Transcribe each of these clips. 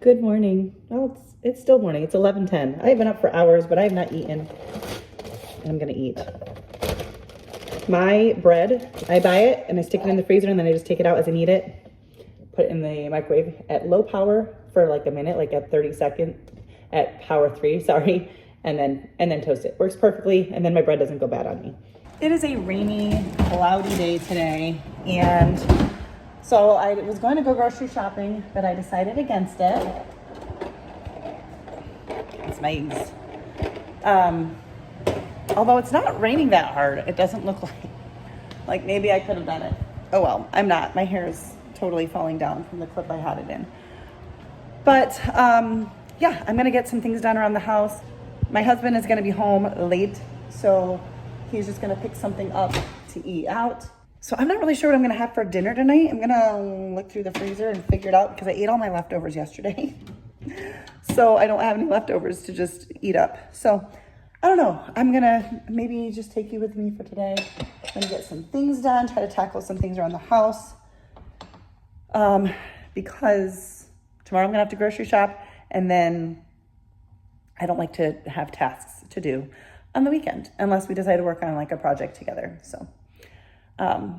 Good morning. Well, it's still morning. It's 11:10. I have been up for hours, but I have not eaten. And I'm gonna eat. My bread, I buy it and I stick it in the freezer and then I just take it out as I need it. Put it in the microwave at low power for like a minute, like at 30 seconds, at power 3, sorry, and then toast it. Works perfectly, and then my bread doesn't go bad on me. It is a rainy, cloudy day today, and so I was going to go grocery shopping, but I decided against it. It's my eggs. Although it's not raining that hard, it doesn't look like maybe I could have done it. Oh well, I'm not. My hair is totally falling down from the clip I had it in. But yeah, I'm gonna get some things done around the house. My husband is gonna be home late, so he's just gonna pick something up to eat out. So I'm not really sure what I'm gonna have for dinner tonight. I'm gonna look through the freezer and figure it out because I ate all my leftovers yesterday. So I don't have any leftovers to just eat up. So I don't know. I'm gonna maybe just take you with me for today. I'm gonna get some things done, try to tackle some things around the house. Because tomorrow I'm gonna have to grocery shop, and then I don't like to have tasks to do on the weekend unless we decide to work on like a project together. So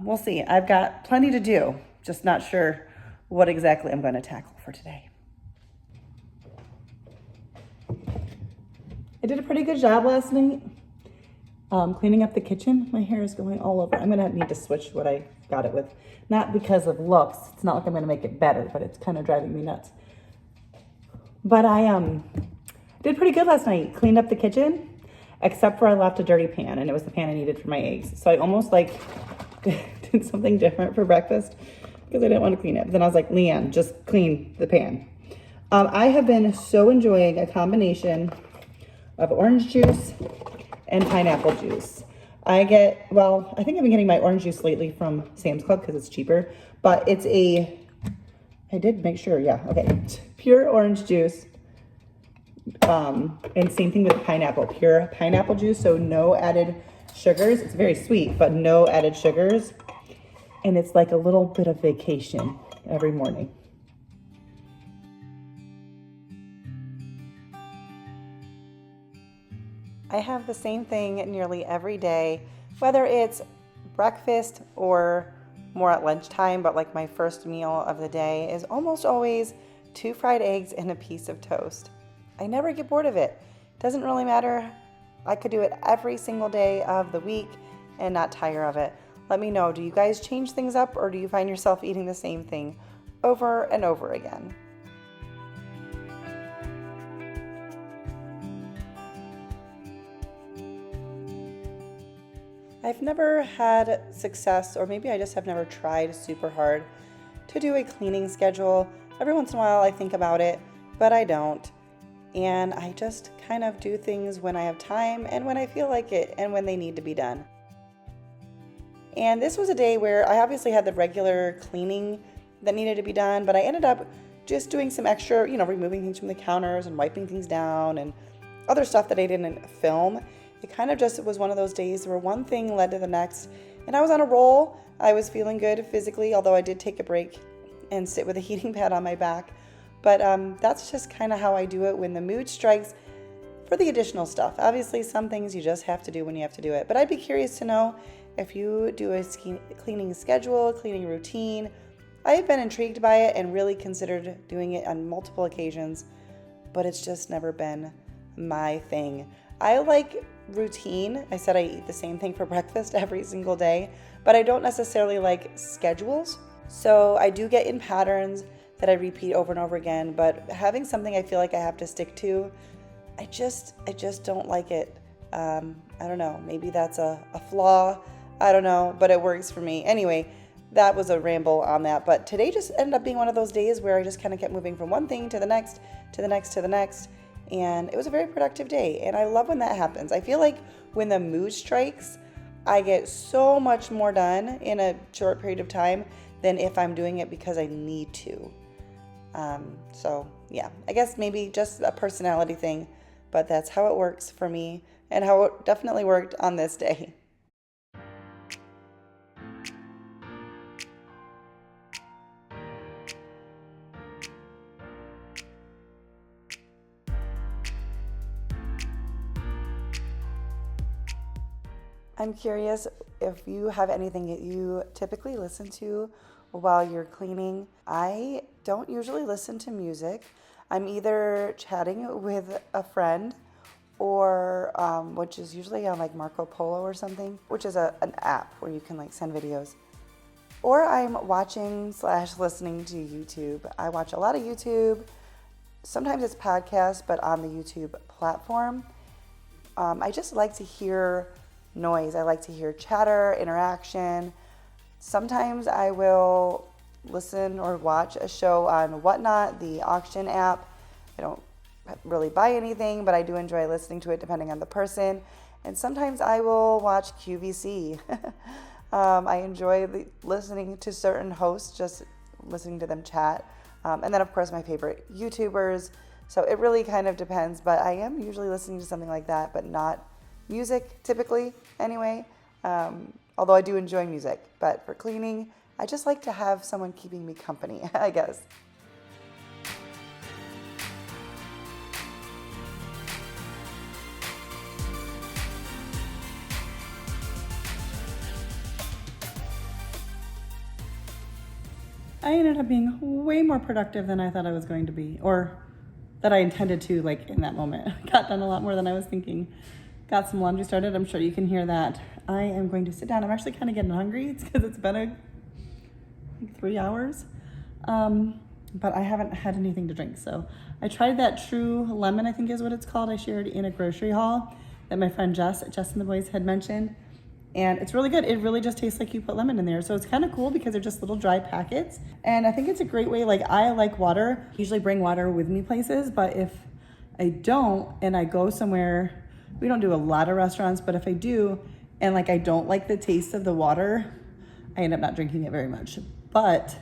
we'll see. I've got plenty to do, just not sure what exactly I'm going to tackle for today. I did a pretty good job last night cleaning up the kitchen. My hair is going all over. I'm going to need to switch what I got it with. Not because of looks. It's not like I'm going to make it better, but it's kind of driving me nuts. But I did pretty good last night. Cleaned up the kitchen, except for I left a dirty pan, and it was the pan I needed for my eggs. So I almost like did something different for breakfast because I didn't want to clean it. But then I was like, Leanne, just clean the pan. I have been so enjoying a combination of orange juice and pineapple juice. I think I've been getting my orange juice lately from Sam's Club because it's cheaper, but I did make sure, yeah, okay. Pure orange juice, and same thing with pineapple, pure pineapple juice, so no added sugars. It's very sweet, but no added sugars, and it's like a little bit of vacation every morning. I have the same thing nearly every day, whether it's breakfast or more at lunchtime, but like my first meal of the day is almost always 2 fried eggs and a piece of toast. I never get bored of it. Doesn't really matter. I could do it every single day of the week and not tire of it. Let me know, do you guys change things up, or do you find yourself eating the same thing over and over again? I've never had success, or maybe I just have never tried super hard to do a cleaning schedule. Every once in a while I think about it, but I don't. And I just kind of do things when I have time and when I feel like it and when they need to be done. And this was a day where I obviously had the regular cleaning that needed to be done, but I ended up just doing some extra, removing things from the counters and wiping things down and other stuff that I didn't film. It kind of just was one of those days where one thing led to the next, and I was on a roll. I was feeling good physically, although I did take a break and sit with a heating pad on my back. But that's just kind of how I do it when the mood strikes for the additional stuff. Obviously, some things you just have to do when you have to do it. But I'd be curious to know if you do a cleaning schedule, cleaning routine. I've been intrigued by it and really considered doing it on multiple occasions, but it's just never been my thing. I like routine. I said I eat the same thing for breakfast every single day, but I don't necessarily like schedules. So I do get in patterns that I repeat over and over again, but having something I feel like I have to stick to, I just don't like it. I don't know, maybe that's a flaw. I don't know, but it works for me. Anyway, that was a ramble on that, but today just ended up being one of those days where I just kind of kept moving from one thing to the next, to the next, to the next. And it was a very productive day, and I love when that happens. I feel like when the mood strikes, I get so much more done in a short period of time than if I'm doing it because I need to. So yeah, I guess maybe just a personality thing, but that's how it works for me and how it definitely worked on this day. I'm curious if you have anything that you typically listen to while you're cleaning. I don't usually listen to music. I'm either chatting with a friend or which is usually on like Marco Polo or something, which is an app where you can like send videos. Or I'm watching / listening to YouTube. I watch a lot of YouTube. Sometimes it's podcasts, but on the YouTube platform. I just like to hear noise. I like to hear chatter, interaction. Sometimes I will listen or watch a show on Whatnot, the auction app. I don't really buy anything, but I do enjoy listening to it depending on the person. And sometimes I will watch QVC. I enjoy listening to certain hosts, just listening to them chat. And then, of course, my favorite YouTubers. So it really kind of depends, but I am usually listening to something like that, but not music typically anyway. Although I do enjoy music, but for cleaning, I just like to have someone keeping me company, I guess. I ended up being way more productive than I thought I was going to be, or that I intended to, like, in that moment. I got done a lot more than I was thinking. Got some laundry started. I'm sure you can hear that. I am going to sit down. I'm actually kind of getting hungry. It's because it's been 3 hours. But I haven't had anything to drink. So I tried that True Lemon, I think is what it's called. I shared in a grocery haul that my friend Jess and the boys had mentioned. And it's really good. It really just tastes like you put lemon in there. So it's kind of cool because they're just little dry packets. And I think it's a great way. Like, I like water. I usually bring water with me places, but if I don't and I go somewhere, we don't do a lot of restaurants, but if I do and like I don't like the taste of the water, I end up not drinking it very much. But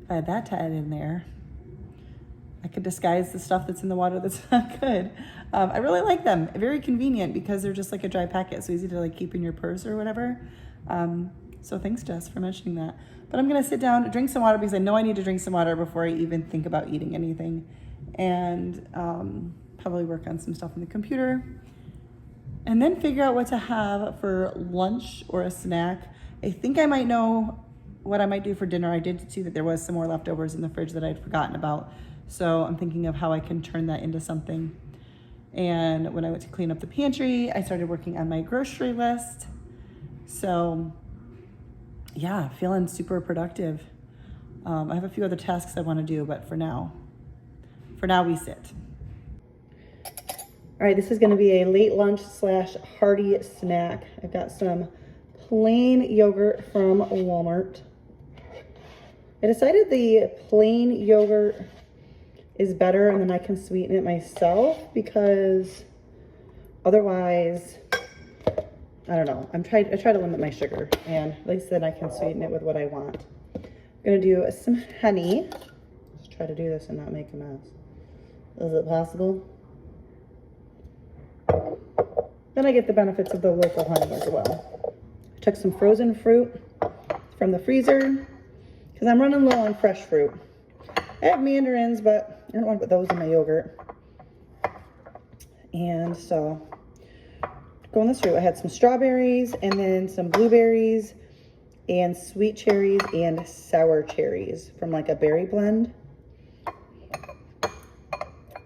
if I had that to add in there, I could disguise the stuff that's in the water that's not good. I really like them. Very convenient because they're just like a dry packet, so easy to like keep in your purse or whatever. So thanks, Jess, for mentioning that. But I'm gonna sit down, drink some water because I know I need to drink some water before I even think about eating anything, and probably work on some stuff on the computer, and then figure out what to have for lunch or a snack. I think I might know what I might do for dinner. I did see that there was some more leftovers in the fridge that I'd forgotten about. So I'm thinking of how I can turn that into something. And when I went to clean up the pantry, I started working on my grocery list. So yeah, feeling super productive. I have a few other tasks I want to do, but for now we sit. All right, this is going to be a late lunch / hearty snack. I've got some plain yogurt from Walmart. I decided the plain yogurt is better, and then I can sweeten it myself because otherwise, I don't know. I try to limit my sugar, and at least then I can sweeten it with what I want. I'm gonna do some honey. Let's try to do this and not make a mess. Is it possible? Then I get the benefits of the local honey as well. I took some frozen fruit from the freezer because I'm running low on fresh fruit. I have mandarins, but I don't want to put those in my yogurt. And so, going this route, I had some strawberries and then some blueberries and sweet cherries and sour cherries from like a berry blend.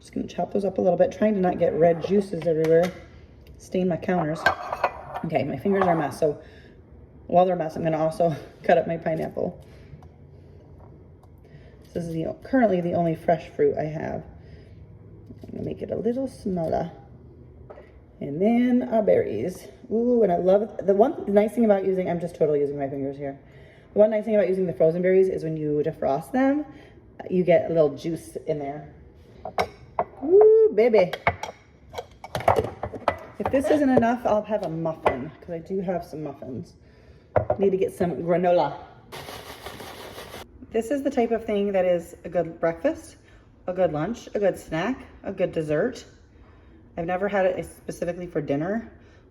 Just gonna chop those up a little bit, trying to not get red juices everywhere, stain my counters. Okay, my fingers are a mess, so while they're a mess, I'm gonna also cut up my pineapple. This is currently the only fresh fruit I have. I'm gonna make it a little smaller. And then our berries. Ooh, and I love the nice thing about using, I'm just totally using my fingers here. The one nice thing about using the frozen berries is when you defrost them, you get a little juice in there. Ooh, baby. If this isn't enough, I'll have a muffin, because I do have some muffins. Need to get some granola. This is the type of thing that is a good breakfast, a good lunch, a good snack, a good dessert. I've never had it specifically for dinner,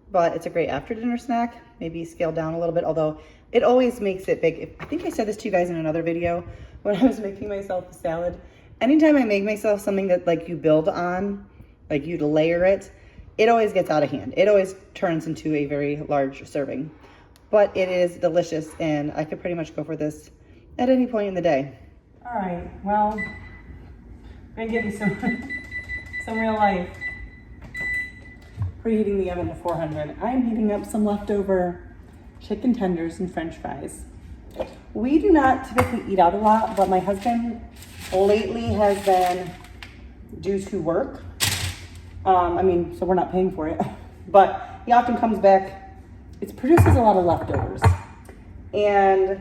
but it's a great after dinner snack, maybe scaled down a little bit, although it always makes it big. I think I said this to you guys in another video when I was making myself a salad. Anytime I make myself something that like you build on, like you'd layer it, it always gets out of hand. It always turns into a very large serving, but it is delicious and I could pretty much go for this at any point in the day. All right, well, I'm gonna give you some, some real life. Preheating the oven to 400. I'm heating up some leftover chicken tenders and French fries. We do not typically eat out a lot, but my husband lately has been, due to work, so we're not paying for it, but he often comes back. It produces a lot of leftovers. And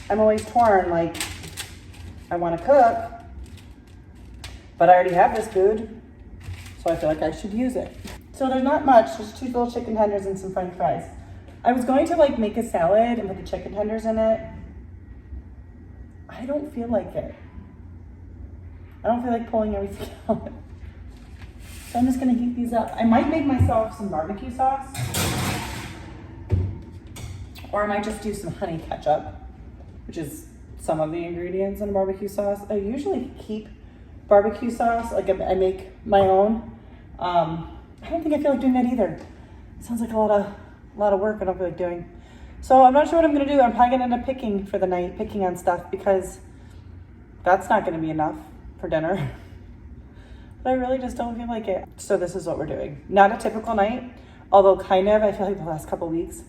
I'm always torn, like, I want to cook, but I already have this food, so I feel like I should use it. So there's not much, just 2 little chicken tenders and some French fries. I was going to like make a salad and put the chicken tenders in it. I don't feel like it. I don't feel like pulling everything out. So I'm just gonna heat these up. I might make myself some barbecue sauce, or I might just do some honey ketchup, which is some of the ingredients in a barbecue sauce. I usually keep barbecue sauce, like I make my own. I don't think I feel like doing that either. It sounds like a lot of work I don't feel like doing. So I'm not sure what I'm gonna do. I'm probably gonna end up picking for the night, picking on stuff, because that's not gonna be enough for dinner. But I really just don't feel like it. So this is what we're doing. Not a typical night, although kind of, I feel like the last couple weeks,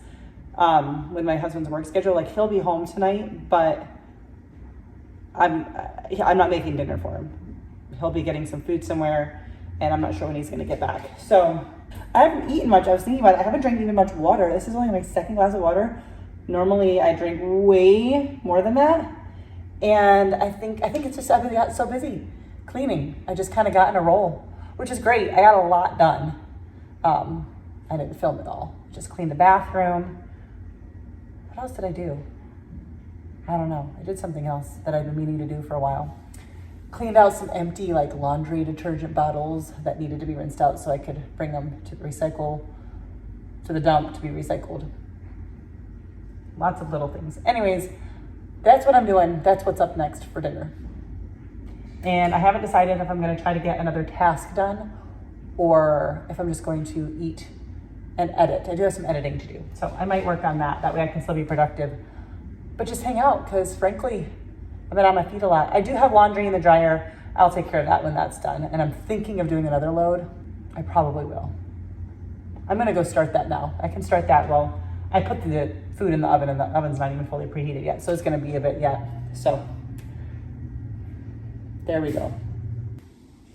with my husband's work schedule, like he'll be home tonight, but I'm not making dinner for him. He'll be getting some food somewhere, and I'm not sure when he's gonna get back. So I haven't eaten much. I was thinking about it. I haven't drank even much water. This is only my second glass of water. Normally I drink way more than that. And I think it's just, I got so busy cleaning. I just kind of got in a roll, which is great. I got a lot done. I didn't film it all. Just cleaned the bathroom. What else did I do? I don't know. I did something else that I've been meaning to do for a while. Cleaned out some empty like laundry detergent bottles that needed to be rinsed out so I could bring them to the dump to be recycled. Lots of little things. Anyways, that's what I'm doing. That's what's up next for dinner. And I haven't decided if I'm gonna try to get another task done or if I'm just going to eat and edit. I do have some editing to do, so I might work on that. That way I can still be productive, but just hang out, because frankly, I've been on my feet a lot. I do have laundry in the dryer. I'll take care of that when that's done. And I'm thinking of doing another load. I probably will. I'm gonna go start that now. I can start that while I put the food in the oven, and the oven's not even fully preheated yet. So it's gonna be a bit yet. So there we go.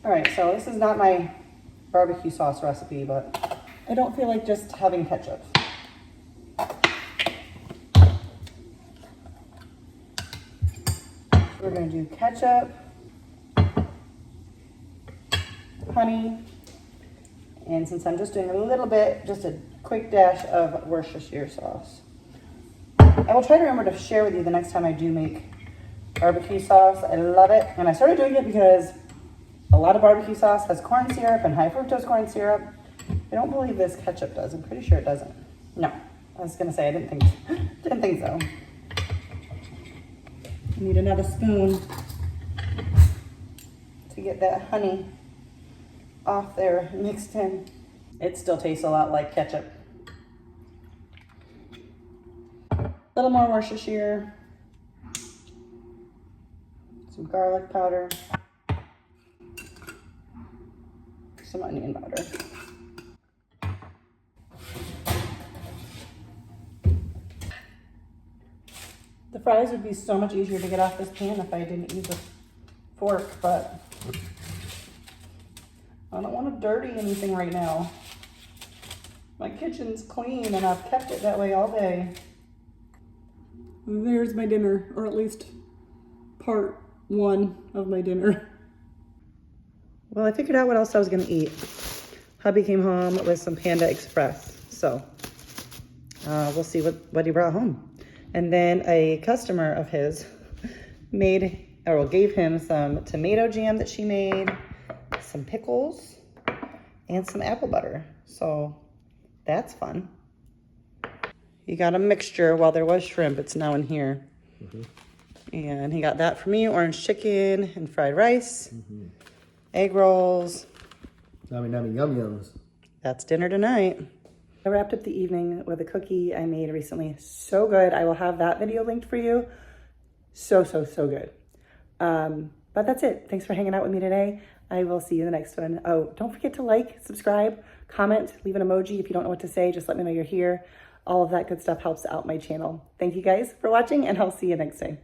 All right, so this is not my barbecue sauce recipe, but I don't feel like just having ketchup. We're gonna do ketchup, honey, and since I'm just doing a little bit, just a quick dash of Worcestershire sauce. I will try to remember to share with you the next time I do make barbecue sauce. I love it, and I started doing it because a lot of barbecue sauce has corn syrup and high fructose corn syrup. I don't believe this ketchup does. I'm pretty sure it doesn't. No, I was gonna say I didn't think so. I need another spoon to get that honey off there mixed in. It still tastes a lot like ketchup. A little more Worcestershire, some garlic powder, some onion powder. The fries would be so much easier to get off this pan if I didn't use a fork, but I don't want to dirty anything right now. My kitchen's clean and I've kept it that way all day. There's my dinner, or at least part one of my dinner. Well, I figured out what else I was gonna eat. Hubby came home with some Panda Express, so we'll see what he brought home. And then a customer of his gave him some tomato jam that she made, some pickles, and some apple butter. So that's fun. He got a mixture. While there was shrimp, it's now in here. Mm-hmm. And he got that for me, orange chicken and fried rice, egg rolls. Yummy, yummy, yum yums. that's dinner tonight. I wrapped up the evening with a cookie I made recently. So good. I will have that video linked for you. So good. But that's it. Thanks for hanging out with me today. I will see you in the next one. Oh, don't forget to like, subscribe, comment, leave an emoji. If you don't know what to say, just let me know you're here. All of that good stuff helps out my channel. Thank you guys for watching, and I'll see you next time.